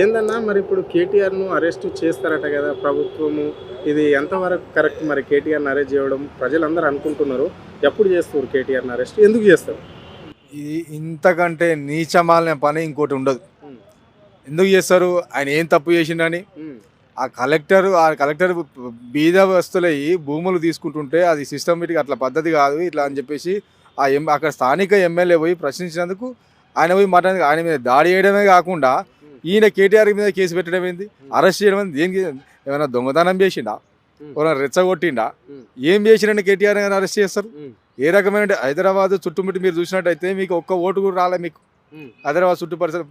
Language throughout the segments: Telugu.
ఏందన్నా మరి ఇప్పుడు కేటీఆర్‌ను అరెస్ట్ చేస్తారట గదా ప్రభుత్వము. ఇది ఎంతవరకు కరెక్ట్ మరి కేటీఆర్‌ని అరెస్ట్ జేయడం? ప్రజలందరూ అనుకుంటున్నారు. ఎప్పుడు జేస్తారు కేటీఆర్‌ని అరెస్ట్? ఎందుకు జేస్తారు? ఇది ఇంతకంటే నీచమాలిన పని ఇంకోటి ఉండదు. హ్మ్. ఎందుకు చేస్తారు? ఆయన ఏం తప్పు చేసిండని. హ్మ్. ఆ కలెక్టర్ బీదవస్తులయ్యి భూములు తీసుకుంటుంటే అది సిస్టమేటిక్ అట్లా పద్ధతి కాదు ఇట్లా అని చెప్పేసి అక్కడ స్థానిక ఎమ్మెల్యే పోయి ప్రశ్నించినందుకు ఆయన పోయి మాట్లాడి ఆయన మీద దాడి చేయడమే కాకుండా హ్మ్. ఈయన కేటీఆర్ మీద కేసు పెట్టడం ఏంది, హ్మ్. అరెస్ట్ చేయడం ఏంది, దేనికి? ఏమైనా దొంగతనం చేసిండా, హ్మ్. ఏమైనా రెచ్చగొట్టిండా? హ్మ్. ఏం చేసినని కేటీఆర్ గారిని అరెస్ట్ చేస్తారు? హ్మ్. ఏ రకమైన హైదరాబాద్ చుట్టుముట్టి మీరు చూసినట్టయితే మీకు ఒక్క ఓటు కూడా రాలే మీకు. హ్మ్. హైదరాబాద్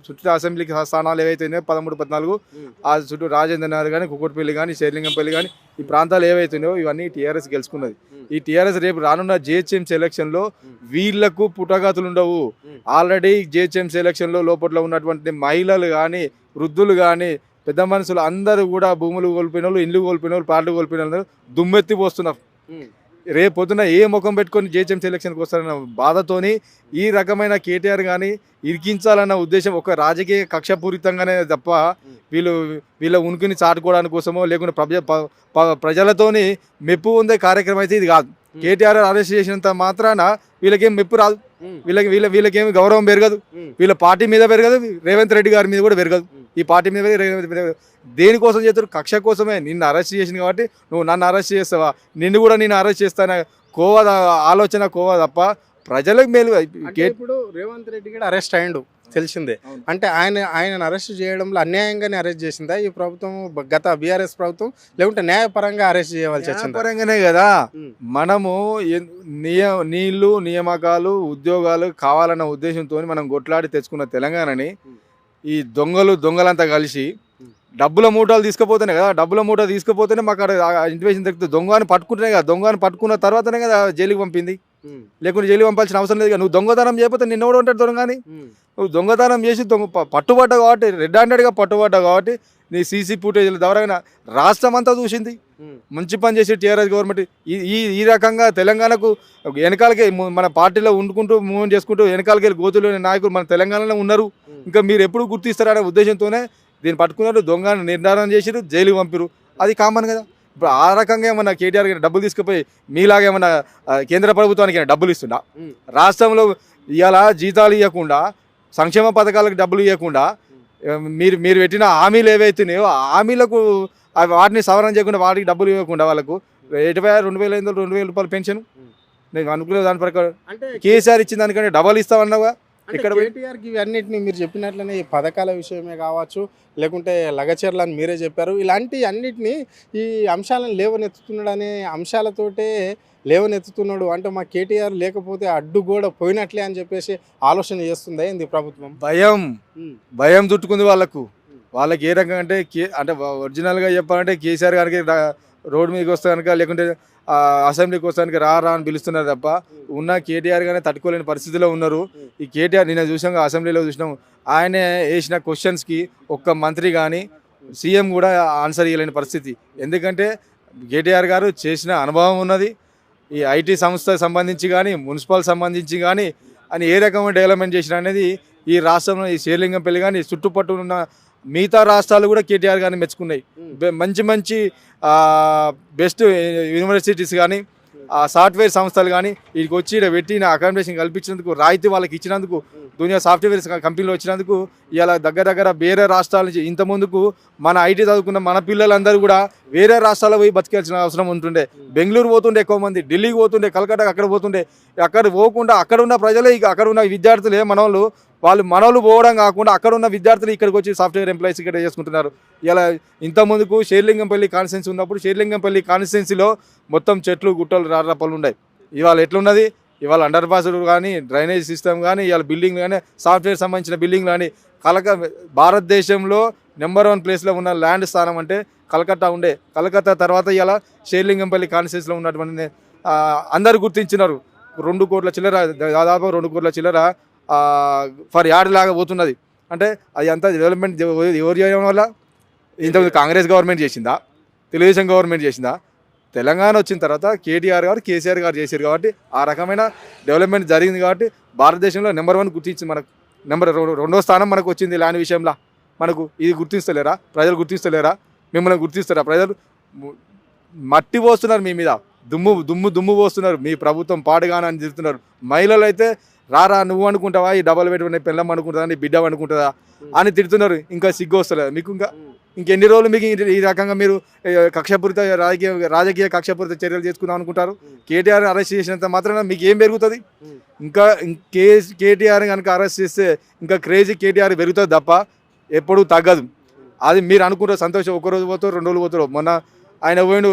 చుట్టూ అసెంబ్లీకి స్థానాలు ఏవైతే ఉన్నాయో 13, 14 హ్మ్. ఆ చుట్టూ రాజేంద్ర నగర్ కానీ, కుక్కట్పల్లి కానీ, శేర్లింగంపల్లి కానీ ఈ ప్రాంతాలు ఏవైతే ఉన్నాయో ఇవన్నీ టీఆర్ఎస్ గెలుచుకున్నది. హ్మ్. ఈ టీఆర్ఎస్ రేపు రానున్న జిహెచ్ఎంసీ ఎలక్షన్లో హ్మ్. వీళ్లకు పుటగతులు ఉండవు. హ్మ్. ఆల్రెడీ జిహెచ్ఎంసీ ఎలక్షన్లో లోపల ఉన్నటువంటి మహిళలు కానీ, వృద్ధులు కానీ, పెద్ద మనుషులు అందరూ కూడా భూములు కోల్పోయిన వాళ్ళు, ఇండ్లు కోల్పోయిన వాళ్ళు, పాటలు కోల్పోయిన వాళ్ళు దుమ్మెత్తి పోస్తున్నారు. హ్మ్. రేపు పొద్దున ఏ ముఖం పెట్టుకొని జిహెచ్ఎంసీ ఎలక్షన్కి వస్తారన్న బాధతోని ఈ రకమైన కేటీఆర్ కానీ ఇరికించాలన్న ఉద్దేశం ఒక రాజకీయ కక్షపూరితంగానే తప్ప హ్మ్. వీళ్ళు వీళ్ళ ఉనికిని చాటుకోవడానికి కోసమో లేకుంటే ప్రజలతోని మెప్పు పొందే కార్యక్రమం అయితే ఇది కాదు. హ్మ్. కేటీఆర్ అరెస్ట్ చేసినంత మాత్రాన వీళ్ళకేం మెప్పు రాదు, హ్మ్. వీళ్ళకేమి గౌరవం పెరగదు, హ్మ్. వీళ్ళ పార్టీ మీద పెరగదు, రేవంత్ రెడ్డి గారి మీద కూడా పెరగదు. హ్మ్. ఈ పార్టీ మీద రేవంత్ మీద దేనికోసం చేస్తారు? కక్ష కోసమే. నిన్ను అరెస్ట్ చేసింది కాబట్టి నువ్వు నన్ను అరెస్ట్ చేస్తావా, నిన్ను కూడా నేను అరెస్ట్ చేస్తానా కోవా ఆలోచన కోవా తప్ప ప్రజలకు మేలు. అంటే ఇప్పుడు రేవంత్ రెడ్డి కూడా అరెస్ట్ అయ్యిండు తెలిసిందే. అవును. అంటే ఆయనను అరెస్ట్ చేయడంలో అన్యాయంగానే అరెస్ట్ చేసిందా ఈ ప్రభుత్వం, గత బీఆర్ఎస్ ప్రభుత్వం? లేకుంటే న్యాయపరంగా అరెస్ట్ చేయవలసి వచ్చిందా? న్యాయపరంగానే కదా. హ్మ్. మనము నీళ్లు నియామకాలు ఉద్యోగాలు కావాలన్న ఉద్దేశంతో మనం కొట్లాడి తెచ్చుకున్న తెలంగాణని హ్మ్. ఈ దొంగలంతా కలిసి హ్మ్. డబ్బుల మూటలు తీసుకుపోతేనే కదా, డబ్బుల మూట తీసుకుపోతేనే మాకు అక్కడ ఇంటిమేషన్ దొరుకుతుంది. దొంగని పట్టుకుంటేనే కదా, దొంగని పట్టుకున్న తర్వాతనే కదా జైలుకి పంపింది. హ్మ్. లేకుంటే జైలుకి పంపాల్సిన అవసరం లేదు కదా. నువ్వు దొంగతనం చేయకపోతే నిన్నోడు ఉంటాడు దొంగని. హ్మ్. నువ్వు దొంగతనం చేసి పట్టుబడ్డావు కాబట్టి, రెడ్ హ్యాండెడ్గా పట్టుబడ్డావు కాబట్టి నీ సీసీ ఫుటేజ్ల ద్వారా రాష్ట్రం అంతా చూసింది. హ్మ్. మంచి పని చేసి టీఆర్ఎస్ గవర్నమెంట్ ఈ ఈ ఈ రకంగా తెలంగాణకు వెనకాలకే మన పార్టీలో వండుకుంటూ మూవ్ చేసుకుంటూ వెనకాలకి వెళ్ళి గోతులోని నాయకులు మన తెలంగాణలో ఉన్నారు. హ్మ్. ఇంకా మీరు ఎప్పుడు గుర్తిస్తారనే ఉద్దేశంతోనే దీన్ని పట్టుకున్నారు, దొంగని నిర్ధారణ చేసిరు, జైలుకి పంపిరు. అది కామన్ కదా. ఇప్పుడు ఆ రకంగా ఏమన్నా కేటీఆర్ గారు డబ్బులు తీసుకుపోయి మీలాగా ఏమన్నా కేంద్ర ప్రభుత్వానికి ఏమైనా డబ్బులు ఇస్తుందా? హ్మ్. రాష్ట్రంలో ఇవాళ జీతాలు ఇవ్వకుండా, సంక్షేమ పథకాలకు డబ్బులు ఇవ్వకుండా, మీరు మీరు పెట్టిన హామీలు ఏవైతున్నాయో ఆ హామీలకు వాటిని సవరణ చేయకుండా వాటికి డబ్బులు ఇవ్వకుండా వాళ్ళకు 20,500 2,000 రూపాయలు పెన్షన్ హ్మ్. నేను అనుకునే దాని ప్రకారం అంటే కేసీఆర్ ఇచ్చిన దానికంటే డబల్ ఇస్తామన్నావా? అంటే ఇక్కడ కేటీఆర్‌కి ఇవన్నిటిని మీరు చెప్పినట్లనే ఈ పథకాల విషయమే కావచ్చు, లేకుంటే లగచర్లని మీరే చెప్పారు. ఇలాంటి అన్నిటిని ఈ అంశాలను లేవనెత్తుతున్నాడనే అంశాలతోటే లేవనెత్తుతున్నాడు. అంటే మా కేటీఆర్ లేకపోతే అడ్డుగోడ పోయినట్లే అని చెప్పేసి ఆలోచన చేస్తుందా ఏంది ప్రభుత్వం? భయం హ్మ్. భయం చుట్టుకుంది వాళ్ళకు. హ్మ్. వాళ్ళకి ఏ రకంగా అంటే అంటే ఒరిజినల్గా చెప్పాలంటే కేసీఆర్ గారికి రోడ్డు మీదకి వస్తే కనుక లేకుంటే అసెంబ్లీకి వస్తానికి రా అని పిలుస్తున్నారు తప్ప హ్మ్. ఉన్న కేటీఆర్ గానే తట్టుకోలేని పరిస్థితిలో ఉన్నారు. హ్మ్. ఈ కేటీఆర్ నిన్న చూసాం, అసెంబ్లీలో చూసినాం, ఆయనే వేసిన క్వశ్చన్స్కి ఒక్క మంత్రి కానీ సీఎం కూడా ఆన్సర్ ఇవ్వలేని పరిస్థితి. ఎందుకంటే కేటీఆర్ గారు చేసిన అనుభవం ఉన్నది. ఈ ఐటీ సంస్థకు సంబంధించి కానీ, మున్సిపల్ సంబంధించి కానీ అని ఏ రకమైన డెవలప్మెంట్ చేసిన అనేది ఈ రాష్ట్రంలో ఈ శేర్లింగంపల్లి కానీ చుట్టుపక్కల ఉన్న మిగతా రాష్ట్రాలు కూడా కేటీఆర్ గారిని మెచ్చుకున్నాయి. హ్మ్. మంచి మంచి బెస్ట్ యూనివర్సిటీస్ కానీ, సాఫ్ట్వేర్ సంస్థలు కానీ వీటికి వచ్చి ఇక్కడ పెట్టి అకామిడేషన్ కల్పించినందుకు, రాయితీ వాళ్ళకి ఇచ్చినందుకు, హ్మ్. దునియా సాఫ్ట్వేర్ కంపెనీలు వచ్చినందుకు ఇలా దగ్గర వేరే రాష్ట్రాల నుంచి ఇంత ముందుకు మన ఐటీ చదువుకున్న మన పిల్లలందరూ కూడా వేరే రాష్ట్రాల్లో పోయి బతికాల్సిన అవసరం ఉంటుండే. బెంగళూరు పోతుండే ఎక్కువ మంది, ఢిల్లీకి పోతుండే, కలకట్టాకి అక్కడ పోతుండే. అక్కడ పోకుండా అక్కడ ఉన్న ప్రజలే, ఇక అక్కడ ఉన్న విద్యార్థులే మనోళ్ళు పోవడం కాకుండా అక్కడ ఉన్న విద్యార్థులు ఇక్కడికి వచ్చి సాఫ్ట్వేర్ ఎంప్లాయీస్ ఇక్కడ చేసుకుంటున్నారు. ఇలా ఇంత ముందుకు షేర్లింగంపల్లి కాన్స్టిట్యున్సీ ఉన్నప్పుడు షేర్లింగంపల్లి కాన్స్టిట్యున్సీలో మొత్తం చెట్లు గుట్టలు రాళ్ళపళ్ళు ఉన్నాయి. ఇవాళ ఎట్లున్నది? ఇవాళ అండర్ పాస్ కానీ, డ్రైనేజ్ సిస్టమ్ కానీ, ఇవాళ బిల్డింగ్ కానీ, సాఫ్ట్వేర్ సంబంధించిన బిల్డింగ్ కానీ భారతదేశంలో నెంబర్ 1 ప్లేస్లో ఉన్న ల్యాండ్ స్థానం అంటే కలకత్తా ఉండే. కలకత్తా తర్వాత ఇలా షేర్లింగంపల్లి కాన్స్టిట్యున్సీలో ఉన్నటువంటి అందరు గుర్తించినారు. 2 కోట్ల చిల్లర, దాదాపు 2 కోట్ల చిల్లర ఫర్ యార్డ్ లాగా పోతున్నది. అంటే అది అంతా డెవలప్మెంట్ ఎవరు చేయడం వల్ల? ఇంతకుముందు కాంగ్రెస్ గవర్నమెంట్ చేసిందా, తెలుగుదేశం గవర్నమెంట్ చేసిందా? తెలంగాణ వచ్చిన తర్వాత కేటీఆర్ గారు, కేసీఆర్ గారు చేశారు కాబట్టి ఆ రకమైన డెవలప్మెంట్ జరిగింది కాబట్టి భారతదేశంలో నెంబర్ 1 గుర్తించింది మనకు. రెండో స్థానం మనకు వచ్చింది ల్యాండ్ విషయంలో. మనకు ఇది గుర్తిస్తలేరా? ప్రజలు గుర్తిస్తలేరా? మిమ్మల్ని గుర్తిస్తారా ప్రజలు? మట్టి పోస్తున్నారు మీ మీద, దుమ్ము పోస్తున్నారు. మీ ప్రభుత్వం పాడుగానే అని తిరుగుతున్నారు. మహిళలు అయితే రారా నువ్వు అనుకుంటావా, ఈ డబల్ పెట్టుకునే పిల్లం అనుకుంటుందా, నీ బిడ్డ అనుకుంటుందా అని తిడుతున్నారు. ఇంకా సిగ్గు వస్తలేదు మీకు? ఇంకెన్ని రోజులు మీకు ఈ రకంగా మీరు కక్షపూరిత రాజకీయ కక్షపూరిత చర్యలు చేసుకుందాం అనుకుంటారు? కేటీఆర్ అరెస్ట్ చేసినంత మాత్రాన మీకు ఏం పెరుగుతుంది? ఇంకా కేటీఆర్ కనుక అరెస్ట్ చేస్తే ఇంకా క్రేజీ కేటీఆర్ పెరుగుతుంది తప్ప ఎప్పుడూ తగ్గదు. అది మీరు అనుకుంటారు సంతోషం. ఒకరోజు పోతారు, 2 రోజులు పోతారు. మొన్న ఆయన పోయిండు,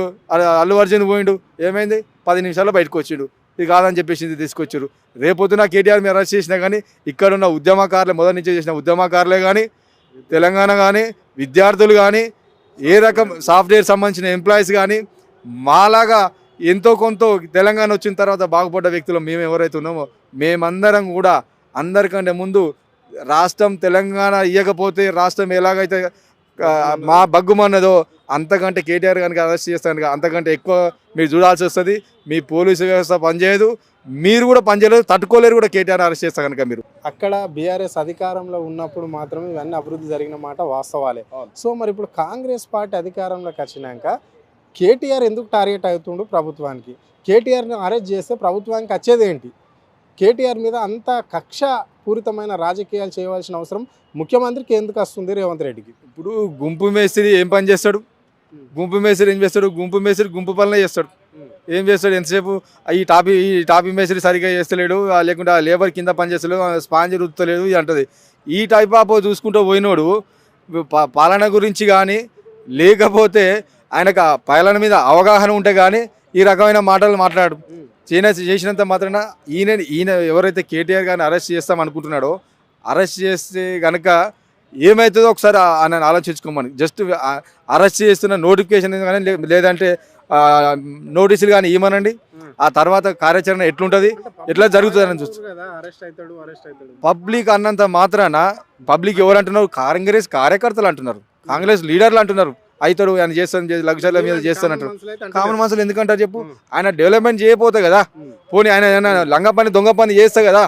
అల్లు అర్జున్ పోయిండు, ఏమైంది? 10 నిమిషాల్లో బయటకు వచ్చిండు. ఇది కాదని చెప్పేసి తీసుకొచ్చారు. రేపొద్దున కేటీఆర్ మీరు అరెస్ట్ చేసినా కానీ ఇక్కడ ఉన్న ఉద్యమకారులే, మొదటి నుంచి చేసిన ఉద్యమకారులే కానీ, తెలంగాణ కానీ, విద్యార్థులు కానీ, ఏ రకం సాఫ్ట్వేర్ సంబంధించిన ఎంప్లాయీస్ కానీ, మాలాగా ఎంతో కొంత తెలంగాణ వచ్చిన తర్వాత బాగుపడ్డ వ్యక్తులు మేము ఎవరైతే ఉన్నామో మేమందరం కూడా అందరికంటే ముందు రాష్ట్రం తెలంగాణ ఇవ్వకపోతే రాష్ట్రం ఎలాగైతే మా బగ్గుమన్నదో అంతకంటే కేటీఆర్ కనుక అరెస్ట్ చేస్తాను అంతకంటే ఎక్కువ మీరు చూడాల్సి వస్తుంది. మీ పోలీసు వ్యవస్థ పనిచేయదు, మీరు కూడా పనిచేయలేదు, తట్టుకోలేరు కూడా కేటీఆర్ అరెస్ట్ చేస్తా కనుక. మీరు అక్కడ బీఆర్ఎస్ అధికారంలో ఉన్నప్పుడు మాత్రమే ఇవన్నీ అభివృద్ధి జరిగిన మాట వాస్తవాలే. సో మరి ఇప్పుడు కాంగ్రెస్ పార్టీ అధికారంలోకి వచ్చినాక కేటీఆర్ ఎందుకు టార్గెట్ అవుతుండు ప్రభుత్వానికి? కేటీఆర్ని అరెస్ట్ చేస్తే ప్రభుత్వానికి వచ్చేది ఏంటి? కేటీఆర్ మీద అంత కక్ష పూరితమైన రాజకీయాలు చేయవలసిన అవసరం ముఖ్యమంత్రికి ఎందుకు వస్తుంది రేవంత్ రెడ్డికి? ఇప్పుడు గుంపు మేస్త్రి ఏం పని చేస్తాడు? గుంపు మేస్త్రి ఏం చేస్తాడు? గుంపు పనులే చేస్తాడు. ఏం చేస్తాడు? ఎంతసేపు ఈ టాపీ మేస్త్రి సరిగ్గా చేస్తలేడు, లేకుంటే ఆ లేబర్ కింద పని చేస్తలేడు, స్పాంజ్ రుద్దలేడు, ఇది అంటది. ఈ టైప్ ఆఫ్ చూసుకుంటూ పోయినోడు పాలన గురించి కానీ, లేకపోతే ఆయనకు పాలన మీద అవగాహన ఉంటే కానీ ఈ రకమైన మాటలు మాట్లాడు. చేసినంత మాత్రాన ఈయన ఎవరైతే కేటీఆర్ గారిని అరెస్ట్ చేస్తాం అనుకుంటున్నాడో, అరెస్ట్ చేస్తే కనుక ఏమవుతుందో ఒకసారి ఆయన ఆలోచించుకోమని. జస్ట్ అరెస్ట్ చేస్తున్న నోటిఫికేషన్ కానీ లేదంటే నోటీసులు కానీ ఇవ్వమనండి. ఆ తర్వాత కార్యాచరణ ఎట్లుంటుంది, ఎట్లా జరుగుతుంది అని చూస్తుంది. పబ్లిక్ అన్నంత మాత్రాన పబ్లిక్ ఎవరు అంటున్నారు? కాంగ్రెస్ కార్యకర్తలు అంటున్నారు, కాంగ్రెస్ లీడర్లు అంటున్నారు. అవుతాడు ఆయన చేస్తాను, లక్షల మీద చేస్తాను అంటారు. కామన్ మనుషులు ఎందుకంటారు చెప్పు? ఆయన డెవలప్మెంట్ చేయకపోతే కదా, పోనీ ఆయన లంగ పని దొంగ పని చేస్తే కదా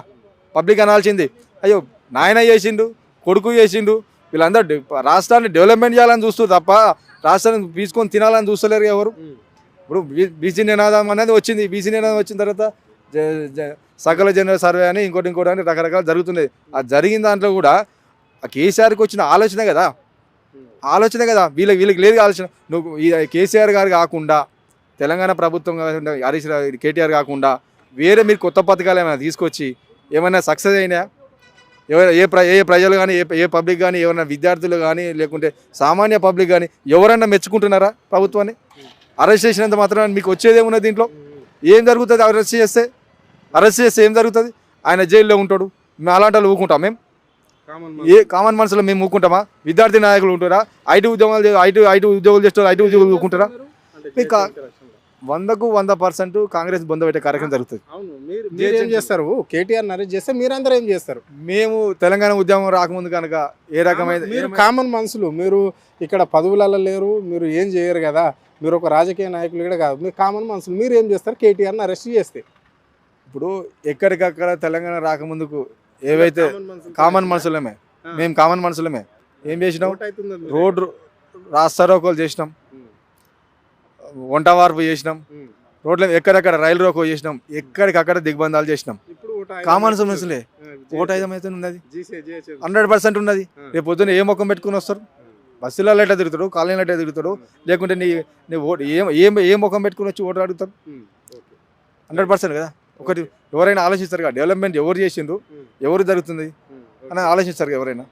పబ్లిక్ అనాల్సింది. అయ్యో నాయన చేసిండు, కొడుకు చేసిండు, వీళ్ళందరూ రాష్ట్రాన్ని డెవలప్మెంట్ చేయాలని చూస్తారు తప్ప రాష్ట్రాన్ని తీసుకొని తినాలని చూస్తలేరు ఎవరు. ఇప్పుడు బీసీ నినాదం అనేది వచ్చింది. బీసీ నినాదం వచ్చిన తర్వాత సకల జన సర్వే అని ఇంకోటి అని రకరకాలు జరుగుతున్నాయి. ఆ జరిగిన దాంట్లో కూడా ఆ కేసీఆర్కి వచ్చిన ఆలోచన కదా వీళ్ళకి లేదు ఆలోచన. నువ్వు ఈ కేసీఆర్ గారు కాకుండా, తెలంగాణ ప్రభుత్వం హరీష్ కేటీఆర్ కాకుండా వేరే మీరు కొత్త పథకాలు ఏమైనా తీసుకొచ్చి ఏమైనా సక్సెస్ అయినా ఏ ప్రజలు కానీ ఏ పబ్లిక్ కానీ, ఎవరైనా విద్యార్థులు కానీ, లేకుంటే సామాన్య పబ్లిక్ కానీ ఎవరైనా మెచ్చుకుంటున్నారా ప్రభుత్వాన్ని? అరెస్ట్ చేసినంత మాత్రం మీకు వచ్చేదేమున్నది? దీంట్లో ఏం జరుగుతుంది? అరెస్ట్ చేస్తే ఏం జరుగుతుంది? ఆయన జైల్లో ఉంటాడు. మేము అలాంటి వాళ్ళు ఊకుంటాం? మేము కామన్ మనుషులు మేము ఊకుంటామా? విద్యార్థి నాయకులు ఉంటారా? ఐటీ ఉద్యోగాలు చేస్తారు, ఐటీ ఉద్యోగులు ఊకుంటారా? మీకు 100% కాంగ్రెస్ బొంద పెట్టే కార్యక్రమం జరుగుతుంది. మీరు ఏం చేస్తారు? కేటీఆర్ అరెస్ట్ చేస్తే మీరందరూ ఏం చేస్తారు? మేము తెలంగాణ ఉద్యమం రాకముందు కనుక ఏ రకమైన మీరు కామన్ మనుషులు, మీరు ఇక్కడ పదవులలో లేరు, మీరు ఏం చేయరు కదా, మీరు ఒక రాజకీయ నాయకులు కూడా కాదు, మీరు కామన్ మనుషులు, మీరు ఏం చేస్తారు కేటీఆర్ని అరెస్ట్ చేస్తే? ఇప్పుడు ఎక్కడికక్కడ తెలంగాణ రాకముందుకు ఏవైతే కామన్ మనుషులమే, మేము కామన్ మనుషులమే ఏం చేసినాం? రోడ్డు రాస్తారోకోలు చేసినాం, వంట వార్పు చేసినాం, రోడ్ల ఎక్కడెక్కడ రైలు రోకో చేసినాం, ఎక్కడికక్కడ దిగ్బంధాలు చేసినాం. కామన్ మనుషులే. ఓటు 5 అయితే ఉన్నది, 100% ఉన్నది. రేపు పొద్దున్న ఏ ముఖం పెట్టుకుని వస్తారు? బస్సులలో ఎట్లా తిరుగుతాడు, కాలనీలో ఎట్లా తిరుగుతాడు, లేకుంటే నీ ఓటు ఏ ముఖం పెట్టుకుని వచ్చి ఓటు అడుగుతారు? 100% కదా. ఒకటి ఎవరైనా ఆలోచిస్తారు కదా, డెవలప్మెంట్ ఎవరు చేసిండ్రు, ఎవరు జరుగుతుంది అని ఆలోచిస్తారు ఎవరైనా.